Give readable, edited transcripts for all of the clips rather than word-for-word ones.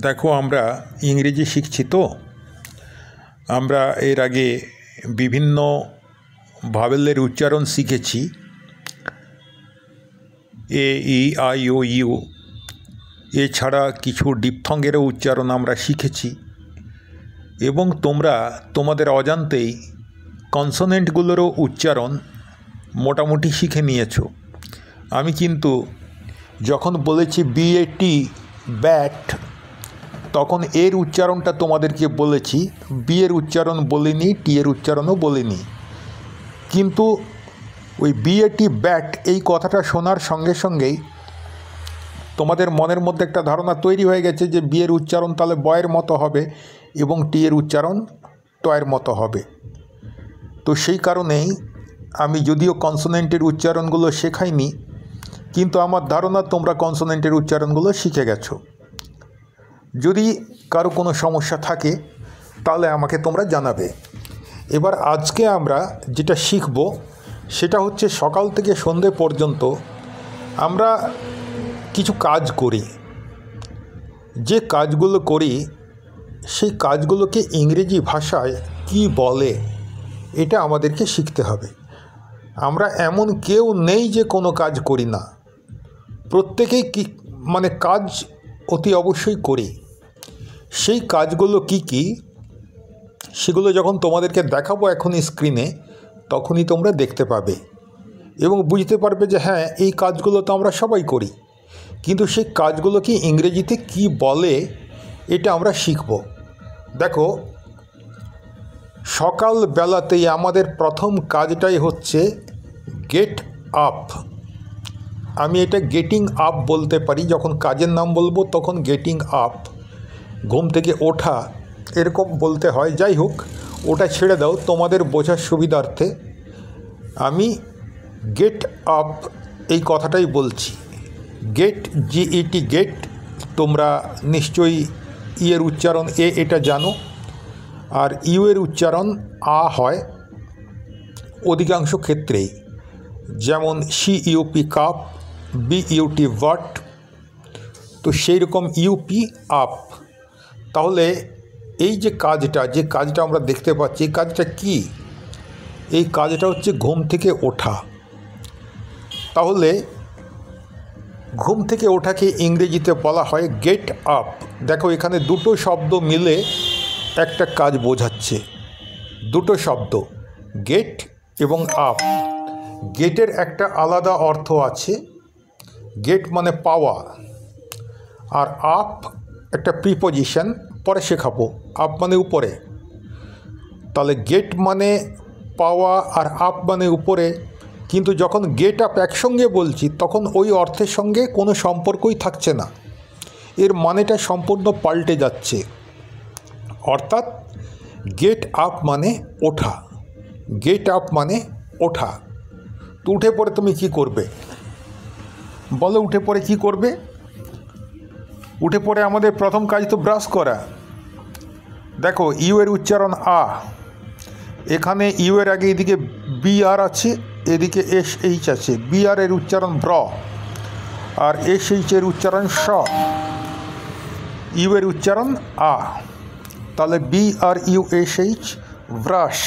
দেখো আমরা ইংরেজি শিখছি তো আমরা এর আগে বিভিন্ন ভাওয়েলের উচ্চারণ শিখেছি এ ই আই ও ইউ এছাড়া কিছু ডিপথঙ্গেরও উচ্চারণ আমরা শিখেছি এবং তোমরা তোমাদের অজান্তেই কনসোনেন্টগুলোরও উচ্চারণ মোটামুটি শিখে নিয়েছো। আমি কিন্তু যখন বলেছি বিএটি ব্যাট তখন এর উচ্চারণটা তোমাদেরকে বলেছি, বি এর উচ্চারণ বলিনি, টি এর উচ্চারণও বলিনি। কিন্তু ওই বিএটি ব্যাট এই কথাটা শোনার সঙ্গে সঙ্গেই তোমাদের মনের মধ্যে একটা ধারণা তৈরি হয়ে গেছে যে বি এর উচ্চারণ তাহলে বয়ের মতো হবে এবং টি এর উচ্চারণ টয়ের মতো হবে। তো সেই কারণেই আমি যদিও কনসোনেন্টের উচ্চারণগুলো শেখাইনি, কিন্তু আমার ধারণা তোমরা কনসোনেন্টের উচ্চারণগুলো শিখে গেছো। যদি কারো কোনো সমস্যা থাকে তাহলে আমাকে তোমরা জানাবে। এবার আজকে আমরা যেটা শিখব সেটা হচ্ছে সকাল থেকে সন্ধে পর্যন্ত আমরা কিছু কাজ করি। যে কাজগুলো করি সেই কাজগুলোকে ইংরেজি ভাষায় কি বলে এটা আমাদেরকে শিখতে হবে। আমরা এমন কেউ নেই যে কোনো কাজ করি না, প্রত্যেকেই কাজ অতি অবশ্যই করি। সেই কাজগুলো কি কি সেগুলো যখন তোমাদেরকে দেখাবো এখন স্ক্রিনে তখনই তোমরা দেখতে পাবে এবং বুঝতে পারবে যে হ্যাঁ এই কাজগুলো তো আমরা সবাই করি, কিন্তু সেই কাজগুলোকে ইংরেজিতে কি বলে এটা আমরা শিখব। দেখো, সকালবেলাতেই আমাদের প্রথম কাজটাই হচ্ছে গেট আপ। আমি এটা গেটিং আপ বলতে পারি, যখন কাজের নাম বলবো তখন গেটিং আপ, ঘুম থেকে ওঠা এরকম বলতে হয়। যাই হোক, ওটা ছেড়ে দাও, তোমাদের বোঝার সুবিধার্থে আমি গেট আপ এই কথাটাই বলছি। গেট, জিইটি গেট, তোমরা নিশ্চয়ই ই এর উচ্চারণ এ এটা জানো, আর ইউ এর উচ্চারণ আ হয় অধিকাংশ ক্ষেত্রেই, যেমন C U P cup, B U T what, তো সেই রকম ইউপি আপ। তাহলে এই যে কাজটা আমরা দেখতে পাচ্ছি, এই কাজটা কি? এই কাজটা হচ্ছে ঘুম থেকে ওঠা। তাহলে ঘুম থেকে ওঠাকে ইংরেজিতে বলা হয় গেট আপ। দেখো, এখানে দুটো শব্দ মিলে একটা কাজ বোঝাচ্ছে, দুটো শব্দ, গেট এবং আপ। গেটের একটা আলাদা অর্থ আছে, গেট মানে পাওয়া, আর আপ একটা প্রিপোজিশন, পরে শেখাবো। আপ মানে উপরে, তাহলে গেট মানে পাওয়া আর আপ মানে উপরে। কিন্তু যখন গেট আপ একসঙ্গে বলছি তখন ওই অর্থের সঙ্গে কোনো সম্পর্কই থাকছে না, এর মানেটা সম্পূর্ণ পাল্টে যাচ্ছে। অর্থাৎ গেট আপ মানে ওঠা, গেট আপ মানে ওঠা। তো উঠে পড়ে তুমি কি করবে বলো? উঠে পড়ে কি করবে? উঠে পড়ে আমাদের প্রথম কাজ তো ব্রাশ করা। দেখো, ইউ এর উচ্চারণ আ, এখানে ইউ এর আগে এদিকে বি আর আছে, এদিকে এস এইচ আছে। বি আর এর উচ্চারণ ব্র, আর এস এইচ এর উচ্চারণ স, ইউ এর উচ্চারণ আ। তাহলে B R U S H brush,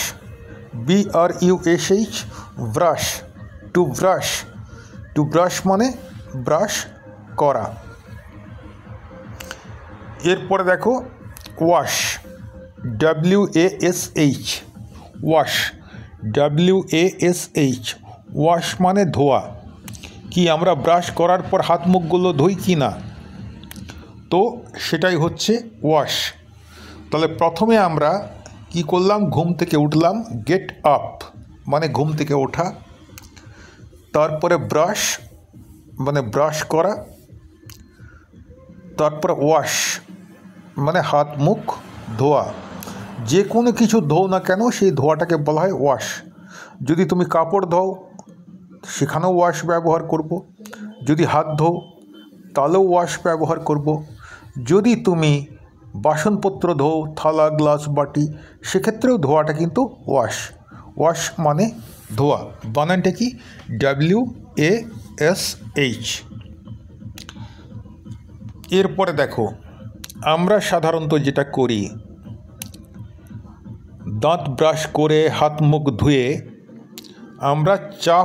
B R U S H brush, to brush. To brush মানে ব্রাশ করা। এরপরে দেখো wash, W A S H, wash, W A S H, wash মানে ধোয়া। কি আমরা ব্রাশ করার পর হাত মুখগুলো ধুই কি না? তো সেটাই হচ্ছে ওয়াশ। তাহলে প্রথমে আমরা কি করলাম? ঘুম থেকে উঠলাম, গেট আপ মানে ঘুম থেকে ওঠা। তারপরে ব্রাশ মানে ব্রাশ করা। তারপরে ওয়াশ মানে হাত মুখ ধোয়া। যে কোনো কিছু ধোও না কেন সেই ধোয়াটাকে বলা হয় ওয়াশ। যদি তুমি কাপড় ধোও সেখানেও ওয়াশ ব্যবহার করব, যদি হাত ধোও তাহলেও ওয়াশ ব্যবহার করব, যদি তুমি বাসনপত্র ধোও, থালা গ্লাস বাটি, সেক্ষেত্রেও ধোয়াটা কিন্তু ওয়াশ। ওয়াশ মানে ধোয়া, বানানটা কি? W A S H. এরপরে দেখো আমরা সাধারণত যেটা করি, দাঁত ব্রাশ করে হাত মুখ ধুয়ে আমরা চা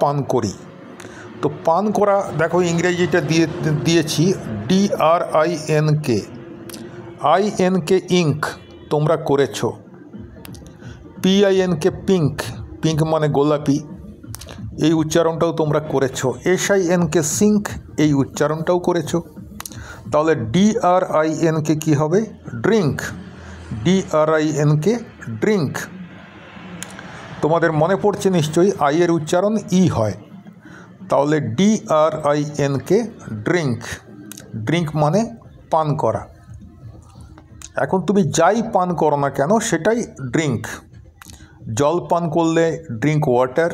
পান করি। তো পান করা দেখো ইংরেজিটা দিয়েছি DRINK ইঙ্ক, তোমরা করেছো। PINK পিঙ্ক মানে গোলাপি, এই উচ্চারণটাও তোমরা করেছো। SINK সিঙ্ক, এই উচ্চারণটাও করেছো। তাহলে DRINK কি হবে? ড্রিঙ্ক। DRINK drink. তোমাদের মনে পড়ছে নিশ্চয়ই আইয়ের উচ্চারণ ই হয়। তাহলে DRINK ড্রিঙ্ক মানে পান করা। এখন তুমি যাই পান করো না কেন সেটাই ড্রিঙ্ক। জল পান করলে ড্রিঙ্ক ওয়াটার,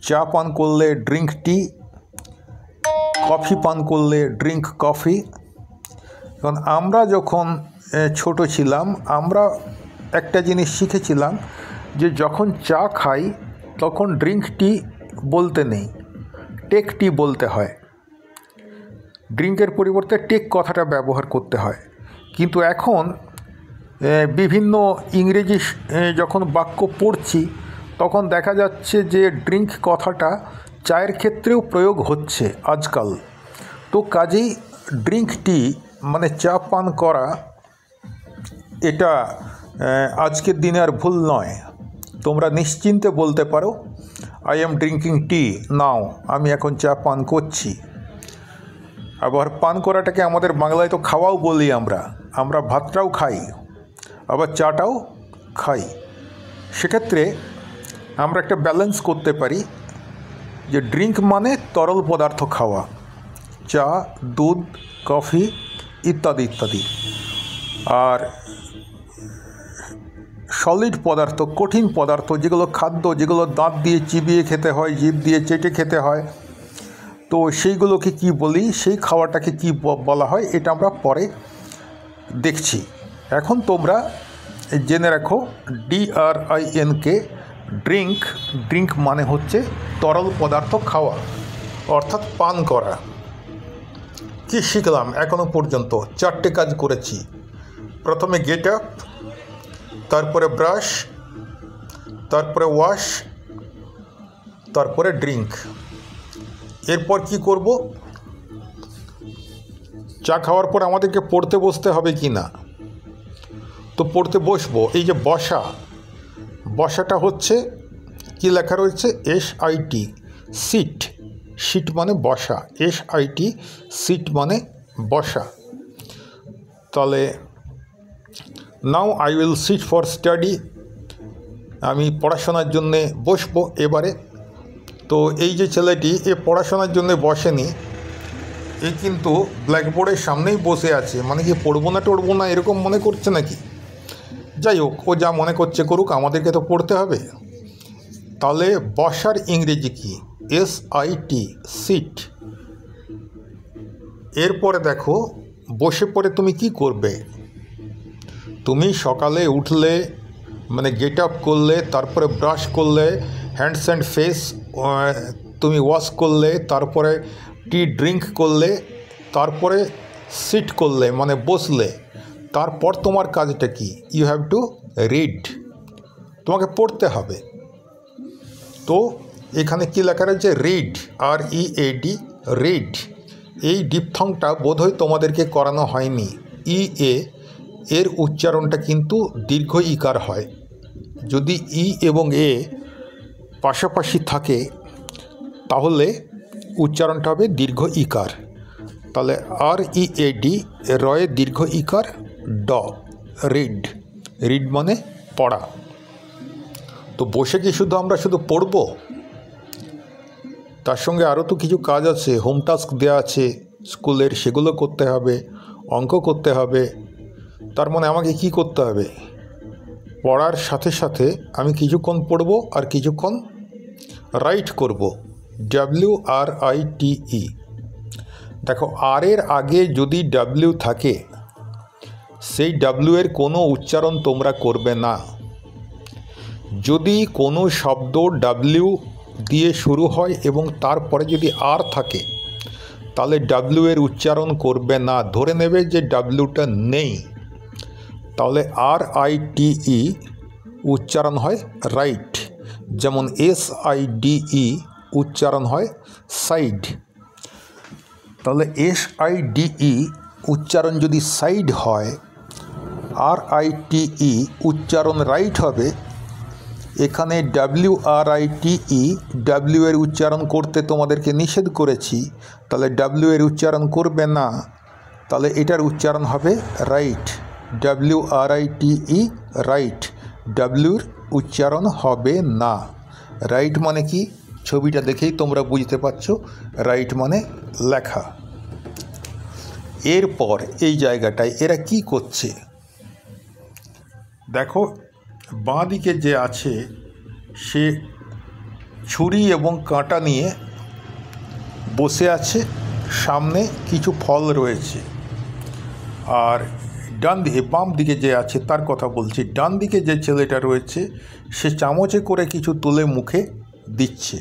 চা পান করলে ড্রিঙ্ক টি, কফি পান করলে ড্রিঙ্ক কফি। কারণ আমরা যখন ছোট ছিলাম আমরা একটা জিনিস শিখেছিলাম যে যখন চা খাই তখন ড্রিঙ্ক টি বলতে নেই, টেক টি বলতে হয়। ড্রিঙ্কের পরিবর্তে টেক কথাটা ব্যবহার করতে হয়। কিন্তু এখন বিভিন্ন ইংরেজি যখন বাক্য পড়ছি তখন দেখা যাচ্ছে যে ড্রিঙ্ক কথাটা চায়ের ক্ষেত্রেও প্রয়োগ হচ্ছে আজকাল। তো কাজেই ড্রিঙ্ক টি মানে চা পান করা, এটা আজকের দিনে আর ভুল নয়। তোমরা নিশ্চিন্তে বলতে পারো আই এম ড্রিঙ্কিং টি নাও, আমি এখন চা পান করছি। আবার পান করাটাকে আমাদের বাংলায় তো খাওয়াও বলি, আমরা ভাতটাও খাই আবার চাটাও খাই। সেক্ষেত্রে আমরা একটা ব্যালেন্স করতে পারি যে ড্রিঙ্ক মানে তরল পদার্থ খাওয়া, চা, দুধ, কফি ইত্যাদি ইত্যাদি। আর সলিড পদার্থ, কঠিন পদার্থ, যেগুলো খাদ্য, যেগুলো দাঁত দিয়ে চিবিয়ে খেতে হয়, জিভ দিয়ে চেটে খেতে হয়, তো সেইগুলোকে কি বলি, সেই খাওয়াটাকে কি বলা হয়, এটা আমরা পরে দেখছি। এখন তোমরা জেনে রাখো DRINK ড্রিঙ্ক মানে হচ্ছে তরল পদার্থ খাওয়া, অর্থাৎ পান করা। কি শিখলাম এখনো পর্যন্ত? 4টে কাজ করেছি। প্রথমে গেট আপ, তারপরে ব্রাশ, তারপরে ওয়াশ, তারপরে ড্রিঙ্ক। এরপর কি করব? চা খাওয়ার পর আমাদেরকে পড়তে বসতে হবে কি না? তো পড়তে বসবো। এই যে বসাটা হচ্ছে কি লেখা রয়েছে? SIT seat. সিট মানে বসা, SIT সিট মানে বসা। তাহলে now I will seat for study, আমি পড়াশোনার জন্যে বসবো এবারে। তো এই যে ছেলেটি এ পড়াশোনার জন্যে বসেনি, এ কিন্তু ব্ল্যাকবোর্ডের সামনেই বসে আছে। মানে কি পড়বো না এরকম মনে করছে নাকি? যাই হোক, ও যা মনে করছে করুক, আমাদেরকে তো পড়তে হবে। তাহলে বসার ইংরেজি কি? SIT sit. এরপরে দেখো, বসে পড়ে তুমি কি করবে? তুমি সকালে উঠলে মানে গেট আপ করলে, তারপরে ব্রাশ করলে, হ্যান্ডস অ্যান্ড ফেস তুমি ওয়াশ করলে, তারপরে টি ড্রিঙ্ক করলে, তারপরে সিট করলে মানে বসলে, তারপর তোমার কাজটা কি? ইউ হ্যাভ টু রিড, তোমাকে পড়তে হবে। তো এখানে কি লেখা রয়েছে? Read, READ read. এই ডিপথংটা বোধহয় তোমাদেরকে করানো হয়নি। EA এর উচ্চারণটা কিন্তু দীর্ঘ ইকার হয়। যদি ই এবং এ পাশাপাশি থাকে তাহলে উচ্চারণটা হবে দীর্ঘ ইকার। তাহলে READ, রয়ে দীর্ঘ ইকার ড, রিড মানে পড়া। তো বসে কি আমরা শুধু পড়ব? তার সঙ্গে আরও তো কিছু কাজ আছে, হোম টাস্ক দেওয়া আছে স্কুলের, সেগুলো করতে হবে, অঙ্ক করতে হবে। তার মানে আমাকে কি করতে হবে? পড়ার সাথে সাথে আমি কিছুক্ষণ পড়ব আর কিছুক্ষণ রাইট করব, WRITE। দেখো, আর এর আগে যদি W থাকে, সেই W এর কোনো উচ্চারণ তোমরা করবে না। যদি কোনো শব্দ W দিয়ে শুরু হয় এবং তারপরে যদি আর থাকে, তাহলে ডাব্লিউ এর উচ্চারণ করবে না, ধরে নেবে যে ডাব্লিউটা নেই। তাহলে RITE উচ্চারণ হয় রাইট, যেমন SIDE উচ্চারণ হয় সাইড। তাহলে SIDE উচ্চারণ যদি সাইড হয়, RITE উচ্চারণ রাইট হবে। এখানে WRITE ডাব্লিউ এর উচ্চারণ করতে তোমাদেরকে নিষেধ করেছি, তাহলে ডাব্লিউ এর উচ্চারণ করবে না, তাহলে এটার উচ্চারণ হবে রাইট, WRITE রাইট, ডাব্লিউর উচ্চারণ হবে না। রাইট মানে কি, ছবিটা দেখেই তোমরা বুঝতে পারছো, রাইট মানে লেখা। এরপর এই জায়গাটায় এরা কি করছে দেখো, বাঁ দিকে যে আছে সে ছুরি এবং কাঁটা নিয়ে বসে আছে, সামনে কিছু ফল রয়েছে। আর বাম দিকে যে আছে তার কথা বলছি, ডান দিকে যে ছেলেটা রয়েছে সে চামচে করে কিছু তুলে মুখে দিচ্ছে।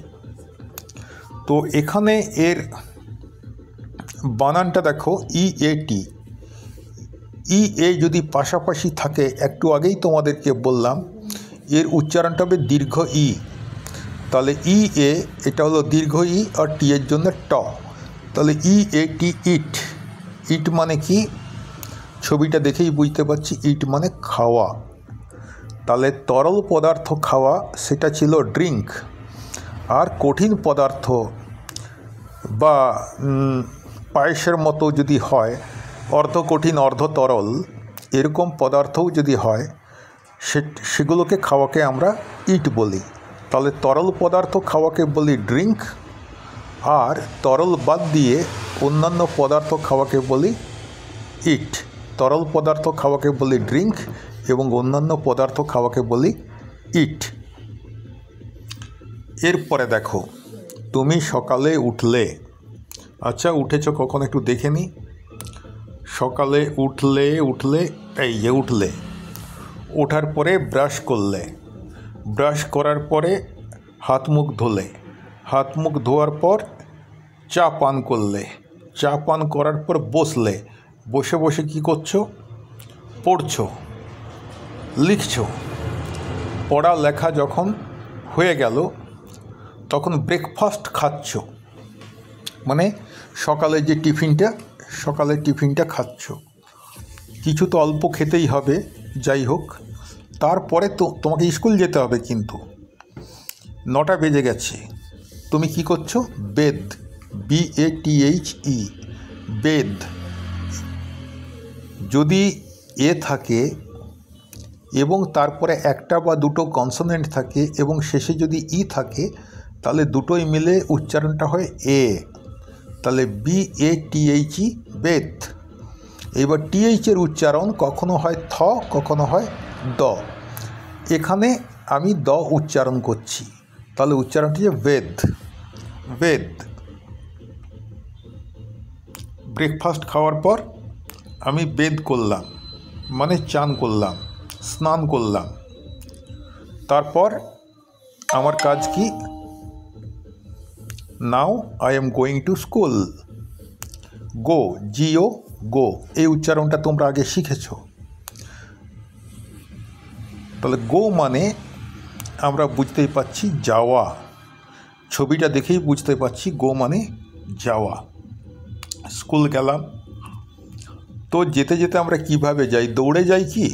তো এখানে এর বানানটা দেখো, EAT। EA যদি পাশাপাশি থাকে, একটু আগেই তোমাদেরকে বললাম এর উচ্চারণটা হবে দীর্ঘ ই, তাহলে EA এটা হলো দীর্ঘ ই আর টি এর জন্য ট, তাহলে EAT ইট। ইট মানে কি, ছবিটা দেখেই বুঝতে পারছি, ইট মানে খাওয়া। তাহলে তরল পদার্থ খাওয়া সেটা ছিল ড্রিঙ্ক, আর কঠিন পদার্থ বা পায়েসের মতো যদি হয়, অর্ধ কঠিন অর্ধ তরল এরকম পদার্থও যদি হয়, সেগুলোকে খাওয়াকে আমরা ইট বলি। তাহলে তরল পদার্থ খাওয়াকে বলি ড্রিঙ্ক, আর তরল বাদ দিয়ে অন্যান্য পদার্থ খাওয়াকে বলি ইট। তরল পদার্থ খাওয়াকে বলি ড্রিঙ্ক এবং অন্যান্য পদার্থ খাওয়াকে বলি ইট। এরপরে দেখো, তুমি সকালে উঠলে, আচ্ছা উঠেছ কখন একটু দেখে নি। সকালে উঠলে এই যে উঠলে, ওঠার পরে ব্রাশ করলে, ব্রাশ করার পরে হাত মুখ ধুলে, হাত মুখ ধোয়ার পর চা পান করলে, চা পান করার পর বসলে, বসে বসে কি করছো, পড়ছো, লিখছো। পড়া লেখা যখন হয়ে গেল তখন ব্রেকফাস্ট খাচ্ছ, মানে সকালের যে টিফিনটা, সকালের টিফিনটা খাচ্ছ। কিছু তো অল্প খেতেই হবে, যাই হোক। তারপরে তো তোমাকে স্কুল যেতে হবে, কিন্তু 9টা বেজে গেছে। তুমি কি করছো, বেদ, BATHE, বেদ। যদি এ থাকে এবং তারপরে একটা বা দুটো কনসোনেন্ট থাকে এবং শেষে যদি ই থাকে, তাহলে দুটোই মিলে উচ্চারণটা হয় এ, তাহলে BATHE, বেদ। এবার TH এর উচ্চারণ কখনো হয় থ, কখনো হয় দ। এখানে আমি দ উচ্চারণ করছি, তাহলে উচ্চারণটি যে বেদ, বেদ। ব্রেকফাস্ট খাওয়ার পর আমি বেদ করলাম, মানে চান করলাম, স্নান করলাম। তারপর আমার কাজ কি, now I am going to school. Go, GO, গো, এই উচ্চারণটা তোমরা আগে শিখেছ। তাহলে গো মানে আমরা বুঝতেই পাচ্ছি যাওয়া, ছবিটা দেখেই বুঝতে পারছি গো মানে যাওয়া। স্কুল গেলাম, তো যেতে যেতে আমরা কিভাবে যাই, দৌড়ে যাই কি?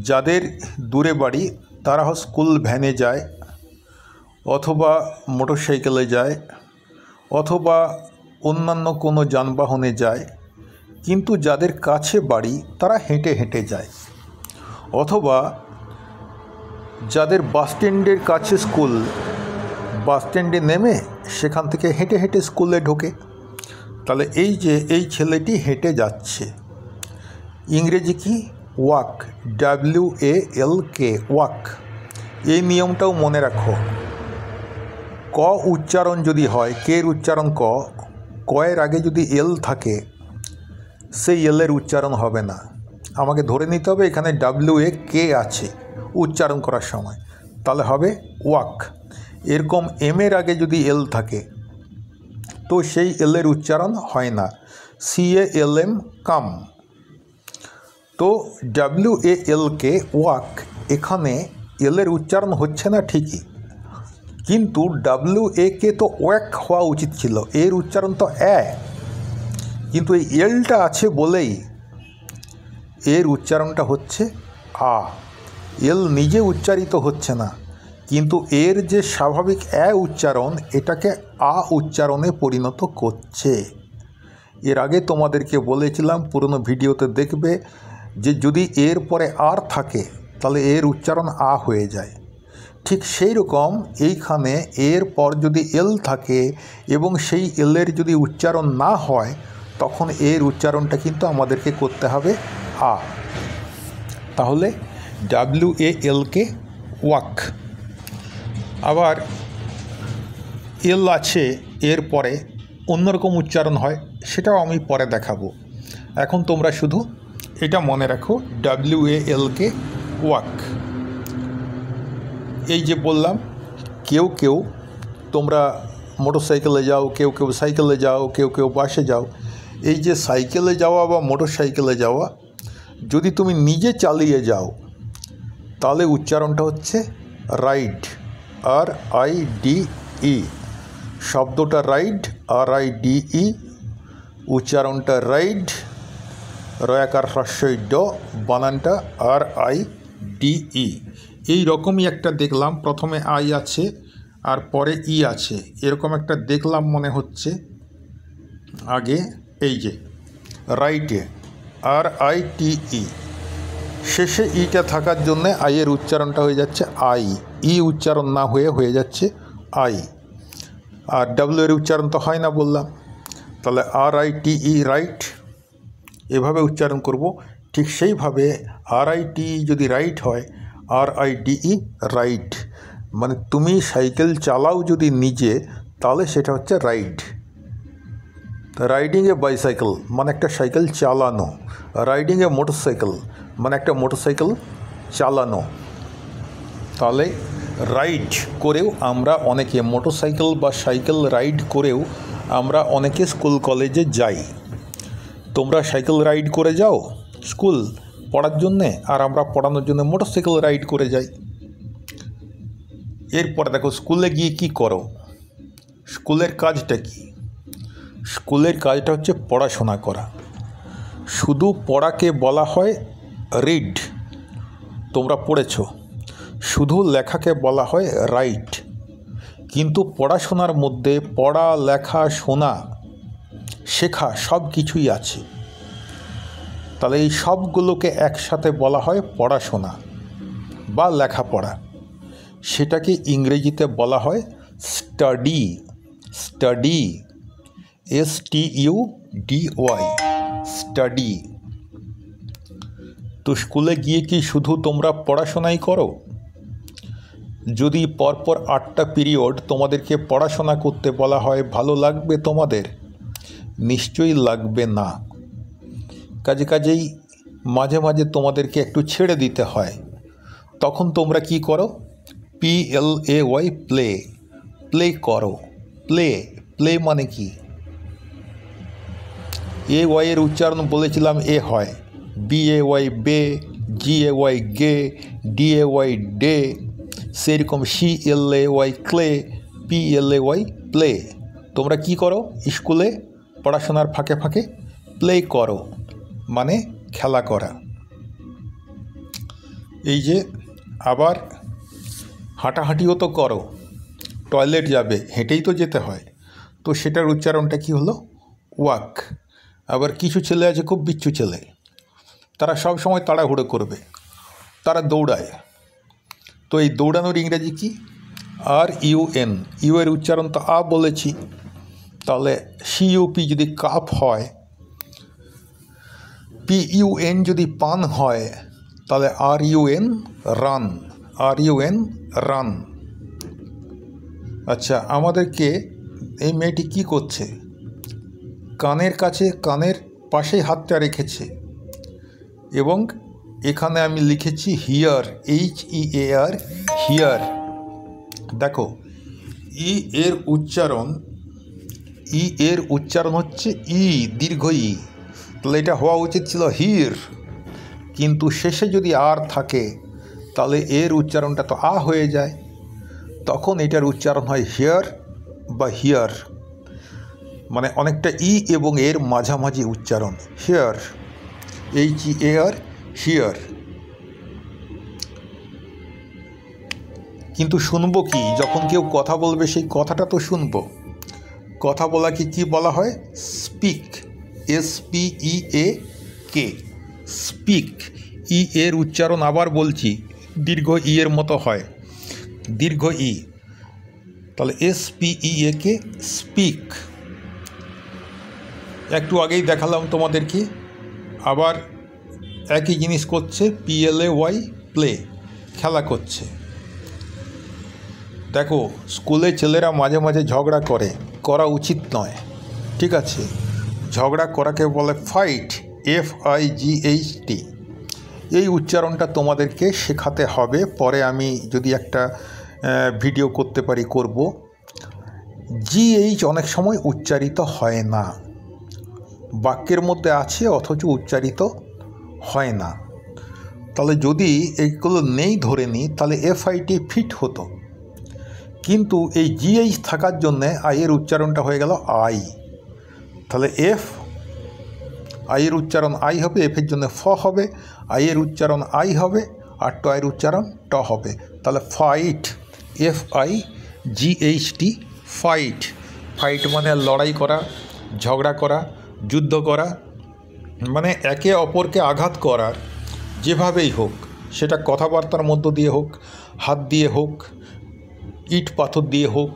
যাদের দূরে বাড়ি তারা স্কুল ভ্যানে যায়, অথবা মোটরসাইকেলে যায়, অথবা অন্যান্য কোনো যানবাহনে যায়। কিন্তু যাদের কাছে বাড়ি তারা হেঁটে হেঁটে যায়, অথবা যাদের বাসস্ট্যান্ডের কাছে স্কুল, বাসস্ট্যান্ডে নেমে সেখান থেকে হেঁটে হেঁটে স্কুলে ঢোকে। তাহলে এই যে এই ছেলেটি হেঁটে যাচ্ছে, ইংরেজি কি, ওয়াক, WALK, ওয়াক। এই নিয়মটাও মনে রাখো, ক উচ্চারণ যদি হয়, কের উচ্চারণ ক, কয়ের আগে যদি এল থাকে, সেই এলের উচ্চারণ হবে না। আমাকে ধরে নিতে হবে এখানে WAK আছে উচ্চারণ করার সময়, তাহলে হবে ওয়াক। এরকম এম এর আগে যদি এল থাকে, তো সেই এলের উচ্চারণ হয় না, CALM কাম। তো WALK ওয়াক, এখানে এলের উচ্চারণ হচ্ছে না ঠিকই, কিন্তু WAK তো ওয়াক হওয়া উচিত ছিল, এর উচ্চারণ তো কিন্তু এই এলটা আছে বলেই এর উচ্চারণটা হচ্ছে আ। এল নিজে উচ্চারিত হচ্ছে না, কিন্তু এর যে স্বাভাবিক উচ্চারণ এটাকে আ উচ্চারণে পরিণত করছে। এর আগে তোমাদেরকে বলেছিলাম, পুরনো ভিডিওতে দেখবে, যে যদি এর পরে আর থাকে তাহলে এর উচ্চারণ আ হয়ে যায়। ঠিক সেই রকম এইখানে এর পর যদি এল থাকে এবং সেই এলের যদি উচ্চারণ না হয়, তখন এর উচ্চারণটা কিন্তু আমাদেরকে করতে হবে আ। তাহলে WALK ওয়াক। আবার এল আছে এর পরে অন্যরকম উচ্চারণ হয়, সেটাও আমি পরে দেখাবো। এখন তোমরা শুধু এটা মনে রাখো, WALK ওয়াক। এই যে বললাম, কেউ কেউ তোমরা মোটরসাইকেলে যাও, কেউ কেউ সাইকেলে যাও, কেউ কেউ বাসে যাও। এই যে সাইকেলে যাওয়া বা মোটরসাইকেলে যাওয়া, যদি তুমি নিজে চালিয়ে যাও তাহলে উচ্চারণটা হচ্ছে রাইড, RIDE। শব্দটা রাইড, RIDE, উচ্চারণটা রাইড, রয়াকার হ্রস্বই ড, বানানটা RIDE। এই রকমই একটা দেখলাম, প্রথমে আই আছে আর পরে ই আছে, এরকম একটা দেখলাম মনে হচ্ছে আগে। এই যে রাইটে, RITE, শেষে ইটা থাকার জন্যে আইয়ের উচ্চারণটা হয়ে যাচ্ছে আই, ই উচ্চারণ না হয়ে যাচ্ছে আই। আর ডাব্লিউ এর উচ্চারণ তো হয় না বললাম, তাহলে RITE রাইট, এভাবে উচ্চারণ করব। ঠিক সেইভাবে RITE যদি রাইট হয়, RIDE রাইট, মানে তুমি সাইকেল চালাও যদি নিজে, তাহলে সেটা হচ্ছে রাইড। রাইডিং এ বাইসাইকেল মানে একটা সাইকেল চালানো, রাইডিং এ মোটরসাইকেল মানে একটা মোটরসাইকেল চালানো। তাহলে রাইড করেও আমরা অনেকে, মোটরসাইকেল বা সাইকেল রাইড করেও আমরা অনেকে স্কুল কলেজে যাই। তোমরা সাইকেল রাইড করে যাও স্কুল পড়ার জন্যে, আর আমরা পড়ানোর জন্য মোটরসাইকেল রাইড করে যাই। এরপরে দেখো, স্কুলে গিয়ে কি করো, স্কুলের কাজটা কি? স্কুলের কাজটা হচ্ছে পড়াশোনা করা। শুধু পড়াকে বলা হয় রিড, তোমরা পড়েছ। শুধু লেখাকে বলা হয় রাইট। কিন্তু পড়াশোনার মধ্যে পড়া, লেখা, শোনা, শেখা সব কিছুই আছে। তাহলে এই সবগুলোকে একসাথে বলা হয় পড়াশোনা বা লেখাপড়া। সেটাকে ইংরেজিতে বলা হয় স্টাডি। Study, STUDY, study. তো স্কুলে গিয়ে কি শুধু তোমরা পড়াশোনাই করো? যদি পরপর 8টা পিরিয়ড তোমাদেরকে পড়াশোনা করতে বলা হয়, ভালো লাগবে তোমাদের? নিশ্চয়ই লাগবে না। কাজেই মাঝে মাঝে তোমাদেরকে একটু ছেড়ে দিতে হয়। তখন তোমরা কি করো? PLAY, প্লে, প্লে করো। প্লে, প্লে মানে কি? AY এর উচ্চারণ বলেছিলাম এ হয়, BAY বে, GAY গে, DAY ডে, সেরকম CLAY ক্লে, PLAY প্লে। তোমরা কি করো? স্কুলে পড়াশোনার ফাঁকে ফাঁকে প্লে করো, মানে খেলা করা। এই যে আবার হাঁটাহাঁটিও তো করো, টয়লেট যাবে, হেঁটেই তো যেতে হয়, তো সেটার উচ্চারণটা কি হলো? ওয়াক। আবার কিছু ছেলে আছে খুব বিচ্ছু ছেলে, তারা সব সময় তাড়াহুড়ো করবে, তারা দৌড়ায়। তো এই দৌড়ানোর ইংরেজি কি? RUN। ইউ এর উচ্চারণ তো আ বলেছি, তাহলে CUP যদি কাপ হয়, PUN যদি পান হয়, তাহলে RUN রান, RUN রান। আচ্ছা, আমাদেরকে এই মেয়েটি কি করছে? কানের কাছে, কানের পাশেই হাতটা রেখেছে, এবং এখানে আমি লিখেছি হিয়ার, HEAR, হিয়ার। দেখো, ই এর উচ্চারণ ই এর উচ্চারণ হচ্ছে ই, দীর্ঘ ই। তাহলে এটা হওয়া উচিত ছিল হির, কিন্তু শেষে যদি আর থাকে তাহলে এর উচ্চারণটা তো আ হয়ে যায়, তখন এটার উচ্চারণ হয় হিয়ার বা হিয়ার, মানে অনেকটা ই এবং এর মাঝামাঝি উচ্চারণ, হিয়ার, HEAR, হিয়ার। কিন্তু শুনবো কি? যখন কেউ কথা বলবে সেই কথাটা তো শুনবো। কথা বলাকে কি বলা হয়? Speak, SPEAK, speak. ই এর উচ্চারণ আবার বলছি দীর্ঘ ই এর মতো হয়, দীর্ঘ ই। তাহলে SPEAK, স্পিক। একটু আগেই দেখালাম তোমাদেরকে, আবার একই জিনিস করছে, PLAY, প্লে, খেলা করছে। দেখো, স্কুলে ছেলেরা মাঝে মাঝে ঝগড়া করা উচিত নয়, ঠিক আছে? ঝগড়া করাকে বলে ফাইট, FIGHT। এই উচ্চারণটা তোমাদেরকে শেখাতে হবে, পরে আমি যদি একটা ভিডিও করতে পারি করব। GH অনেক সময় উচ্চারিত হয় না, বাক্যের মধ্যে আছে অথচ উচ্চারিত হয় না। তাহলে যদি এইগুলো নেই ধরে নিই তাহলে FIT ফিট হতো, কিন্তু এই GH থাকার জন্যে আইয়ের উচ্চারণটা হয়ে গেল আই। তাহলে আইয়ের উচ্চারণ আই হবে, এফের জন্য ফ হবে, আইয়ের উচ্চারণ আই হবে, আর ট এর উচ্চারণ ট হবে। তাহলে ফাইট, FIGHT, ফাইট। ফাইট মানে লড়াই করা, ঝগড়া করা, যুদ্ধ করা, মানে একে অপরকে আঘাত করার, যেভাবেই হোক, সেটা কথাবার্তার মধ্য দিয়ে হোক, হাত দিয়ে হোক, ইট পাথর দিয়ে হোক,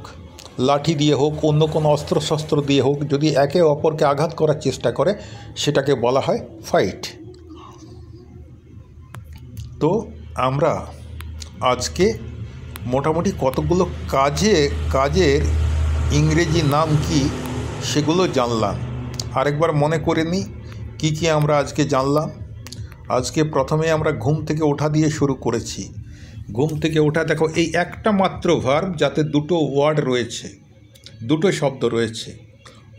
লাঠি দিয়ে হোক, অন্য কোনো অস্ত্রশস্ত্র দিয়ে হোক, যদি একে অপরকে আঘাত করার চেষ্টা করে সেটাকে বলা হয় ফাইট। তো আমরা আজকে মোটামুটি কতগুলো কাজের ইংরেজি নাম কি সেগুলো জানলাম। আরেকবার মনে করে নিই কী কী আমরা আজকে জানলাম। আজকে প্রথমে আমরা ঘুম থেকে ওঠা দিয়ে শুরু করেছি। ঘুম থেকে ওঠা, দেখো এই একটা মাত্র ভার্ব যাতে দুটো ওয়ার্ড রয়েছে, দুটো শব্দ রয়েছে।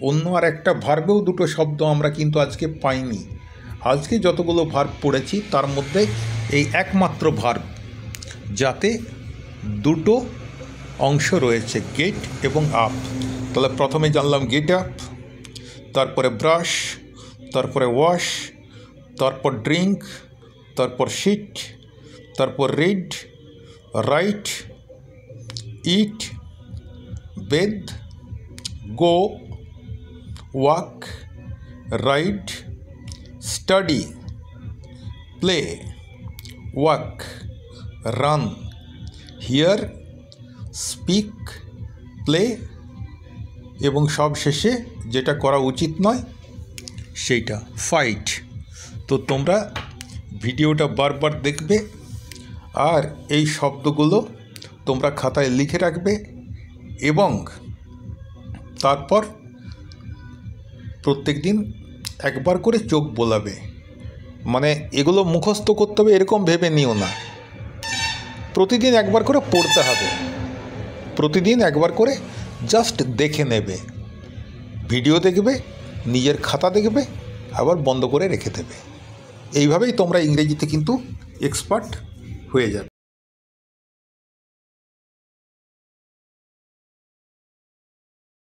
অন্য আর একটা ভার্বেও দুটো শব্দ আমরা কিন্তু আজকে পাইনি। আজকে যতগুলো ভার্ব পড়েছি তার মধ্যে এই একমাত্র ভার্ব যাতে দুটো অংশ রয়েছে, গেট এবং আপ। তাহলে প্রথমে জানলাম গেট আপ, তারপরে ব্রাশ, তারপরে ওয়াশ, তারপর ড্রিঙ্ক, তারপর সিট, তারপর read, right, it, Veda, go, walk, ride, study, play, walk, run, here, speak, play, এবং সব শেষে যেটা করা উচিত নয় সেইটা ফাইট। তো তোমরা ভিডিওটা বারবার দেখবে আর এই শব্দগুলো তোমরা খাতায় লিখে রাখবে এবং তারপর প্রত্যেক দিন একবার করে চোখ বোলাবে। মানে এগুলো মুখস্থ করতে হবে এরকম ভেবে নিও না, প্রতিদিন একবার করে পড়তে হবে, প্রতিদিন একবার করে জাস্ট দেখে নেবে, ভিডিও দেখবে, নিজের খাতা দেখবে, আবার বন্ধ করে রেখে দেবে। এইভাবেই তোমরা ইংরেজিতে কিন্তু এক্সপার্ট হয়ে যাবে।